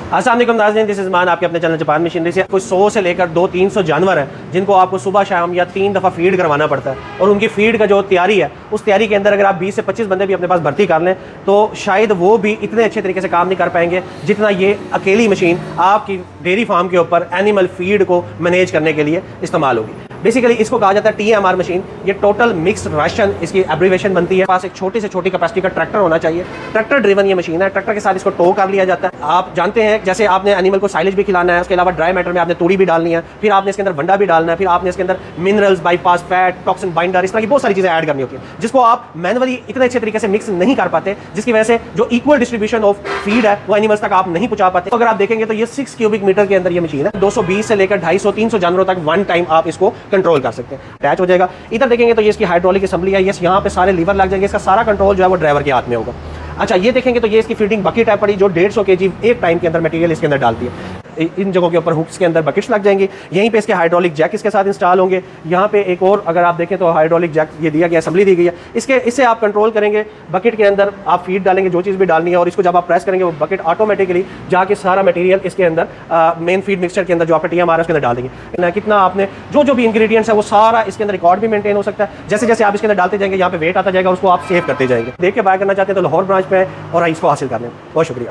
अस्सलाम वालेकुम नाज़रीन, दिस इज़ मान आपके अपने चैनल जापान मशीनरी से। कोई 100 से लेकर 200-300 जानवर हैं जिनको आपको सुबह शाम या 3 दफ़ा फीड करवाना पड़ता है, और उनकी फीड का जो तैयारी है उस तैयारी के अंदर अगर आप 20 से 25 बंदे भी अपने पास भर्ती कर लें तो शायद वो भी इतने अच्छे तरीके से काम नहीं कर पाएंगे जितना ये अकेली मशीन आपकी डेयरी फार्म के ऊपर एनिमल फीड को मैनेज करने के लिए इस्तेमाल होगी। बेसिकली इसको कहा जाता है TMR मशीन। ये टोटल मिक्स्ड राशन इसकी एब्रीवेशन बनती है। पास एक छोटी से छोटी कैपेसिटी का ट्रैक्टर होना चाहिए। ट्रैक्टर ड्रिवन ये मशीन है। ट्रैक्टर के साथ इसको टो कर लिया जाता है। आप जानते हैं जैसे आपने एनिमल को साइलेज भी खिलाना है, उसके अलावा ड्राई मैटर में आपने तूड़ी भी डालनी है, फिर आपने इसके अंदर वंडा भी डालना है, फिर आपने इसके अंदर minerals, bypass fat, toxin binder, इस तरह की बहुत सारी चीजें ऐड करनी होती है जिसको आप मैनुअली इतने अच्छे तरीके से मिक्स नहीं कर पाते, जिसकी वजह से जो इक्वल डिस्ट्रीब्यूशन ऑफ फीड है वो एनिमल्स तक आप नहीं पहुंचा पाते। तो अगर आप देखेंगे तो ये 6 क्यूबिक मीटर के अंदर ये मशीन है। 220 से लेकर 250-300 जानवरों तक वन टाइम आप इसको कंट्रोल कर सकते हैं। अटैच हो जाएगा। इधर देखेंगे तो ये इसकी हाइड्रोलिक असेंबली है। ये यहाँ पे सारे लीवर लग जाएंगे। इसका सारा कंट्रोल जो है वो ड्राइवर के हाथ में होगा। अच्छा, ये देखेंगे तो ये इसकी फीडिंग बकेट है पड़ी जो 150 kg एक टाइम के अंदर मटेरियल इसके अंदर डालती है। इन जगहों के ऊपर हुक्स के अंदर बकेट्स लग जाएंगे। यहीं पे इसके हाइड्रोलिक जैक इसके साथ इंस्टॉल होंगे। यहाँ पे एक और अगर आप देखें तो हाइड्रोलिक जैक ये दिया गया, असेंबली दी गई है। इससे आप कंट्रोल करेंगे। बकेट के अंदर आप फीड डालेंगे जो चीज़ भी डालनी है, और इसको जब आप प्रेस करेंगे वो बकेट ऑटोमेटिकली जाके सारा मटेरियल इसके अंदर मेन फीड मिक्सचर के अंदर जो आपका TMR है उसके अंदर डाल देंगे। कितना आपने जो भी इंग्रेडिएंट्स है वो सारा इसके अंदर रिकॉर्ड भी मेंटेन हो सकता है। जैसे जैसे आप इसके अंदर डालते जाएंगे यहाँ पे वेट आता जाएगा, उसको आप सेव करते जाएंगे। देख के बाय करना चाहते हैं तो लाहौर ब्रांच पे और इसको हासिल कर लें। बहुत शुक्रिया।